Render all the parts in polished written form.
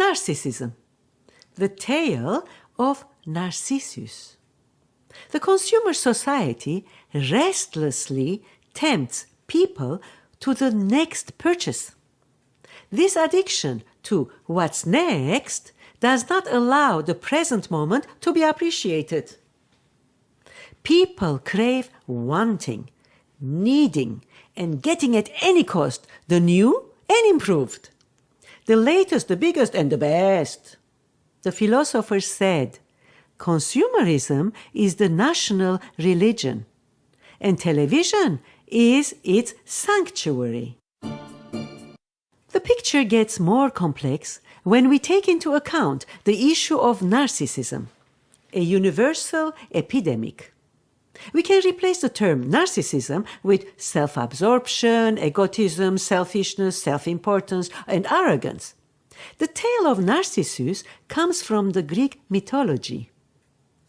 Narcissism, the tale of Narcissus. The consumer society restlessly tempts people to the next purchase. This addiction to what's next does not allow the present moment to be appreciated. People crave wanting, needing, and getting at any cost the new and improved, the latest, the biggest, and the best. The philosopher said, Consumerism is the national religion, and television is its sanctuary. The picture gets more complex when we take into account the issue of narcissism, a universal epidemic. We can replace the term narcissism with self-absorption, egotism, selfishness, self-importance, and arrogance. The tale of Narcissus comes from the Greek mythology.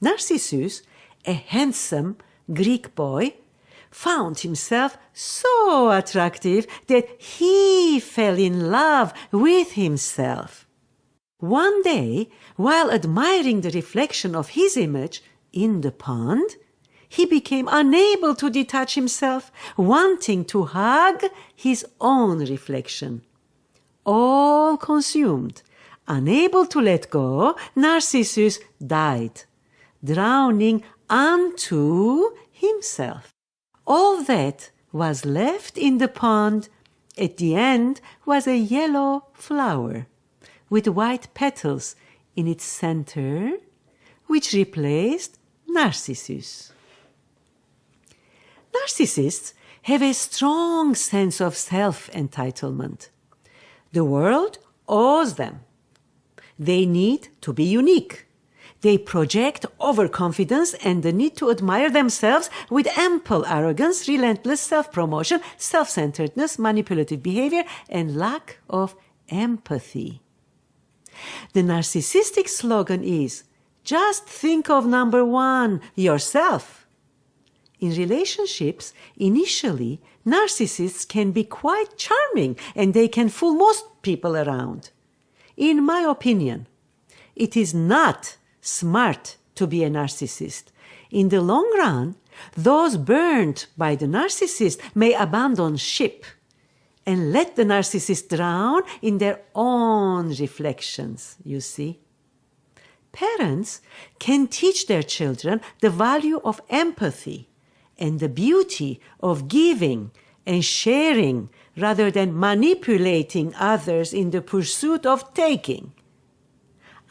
Narcissus, a handsome Greek boy, found himself so attractive that he fell in love with himself. One day, while admiring the reflection of his image in the pond, he became unable to detach himself, wanting to hug his own reflection. All consumed, unable to let go, Narcissus died, drowning unto himself. All that was left in the pond at the end was a yellow flower with white petals in its center, which replaced Narcissus. Narcissists have a strong sense of self-entitlement. The world owes them. They need to be unique. They project overconfidence and the need to admire themselves with ample arrogance, relentless self-promotion, self-centeredness, manipulative behavior, and lack of empathy. The narcissistic slogan is, just think of number one, yourself. In relationships, initially, narcissists can be quite charming and they can fool most people around. In my opinion, it is not smart to be a narcissist. In the long run, those burned by the narcissist may abandon ship and let the narcissist drown in their own reflections, you see. Parents can teach their children the value of empathy and the beauty of giving and sharing rather than manipulating others in the pursuit of taking.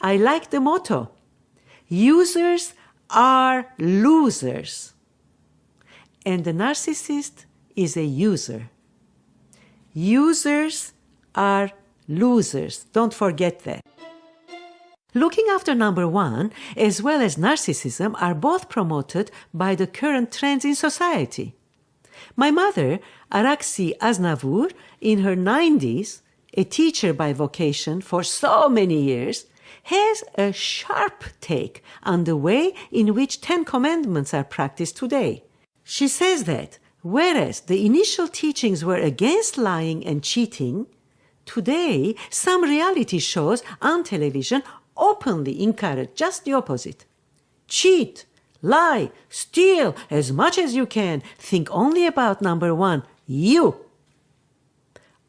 I like the motto, users are losers. And the narcissist is a user. Users are losers. Don't forget that. Looking after number one, as well as narcissism, are both promoted by the current trends in society. My mother, Louise Aznavour, in her 90s, a teacher by vocation for so many years, has a sharp take on the way in which 10 Commandments are practiced today. She says that, whereas the initial teachings were against lying and cheating, today some reality shows on television openly encourage just the opposite. Cheat, lie, steal as much as you can. Think only about number one, you.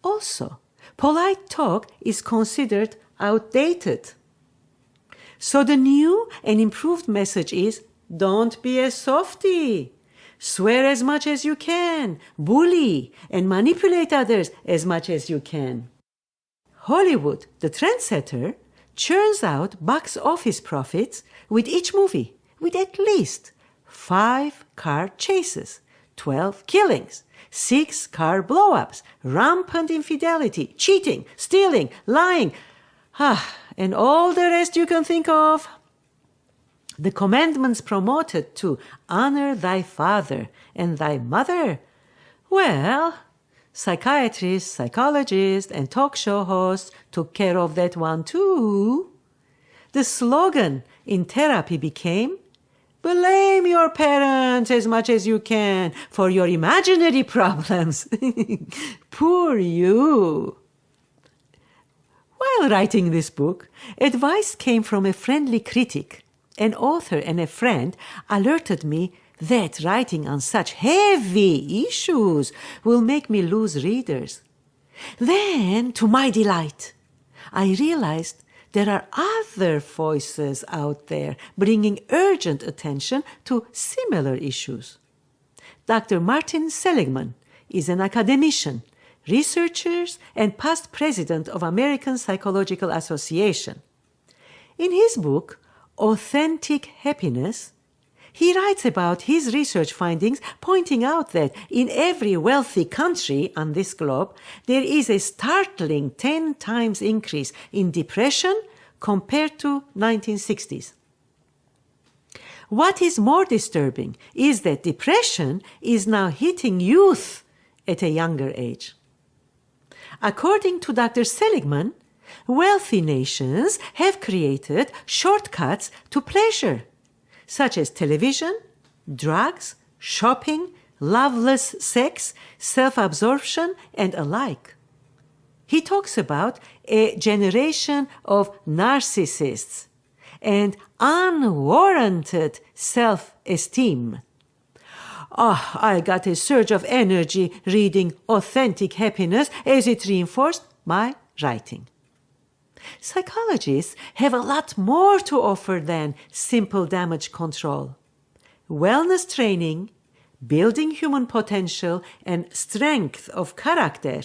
Also, polite talk is considered outdated. So the new and improved message is, don't be a softie. Swear as much as you can, bully, and manipulate others as much as you can. Hollywood, the trendsetter, churns out box office profits with each movie, with at least 5 car chases, 12 killings, 6 car blow-ups, rampant infidelity, cheating, stealing, lying, and all the rest you can think of. The commandments promoted to honor thy father and thy mother. Well, psychiatrists, psychologists, and talk show hosts took care of that one too. The slogan in therapy became, blame your parents as much as you can for your imaginary problems. Poor you. While writing this book, advice came from a friendly critic. An author and a friend alerted me that writing on such heavy issues will make me lose readers. Then, to my delight, I realized there are other voices out there bringing urgent attention to similar issues. Dr. Martin Seligman is an academician, researcher, and past president of American Psychological Association. In his book, Authentic Happiness, he writes about his research findings, pointing out that in every wealthy country on this globe, there is a startling 10 times increase in depression compared to 1960s. What is more disturbing is that depression is now hitting youth at a younger age. According to Dr. Seligman, wealthy nations have created shortcuts to pleasure, such as television, drugs, shopping, loveless sex, self-absorption, and alike. He talks about a generation of narcissists and unwarranted self-esteem. I got a surge of energy reading Authentic Happiness as it reinforced my writing. Psychologists have a lot more to offer than simple damage control. Wellness training, building human potential and strength of character,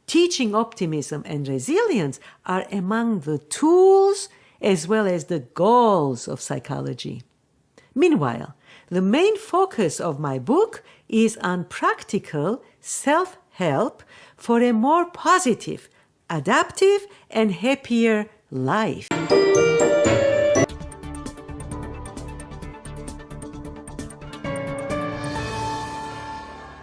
teaching optimism and resilience are among the tools as well as the goals of psychology. Meanwhile, the main focus of my book is on practical self-help for a more positive, adaptive, and happier life.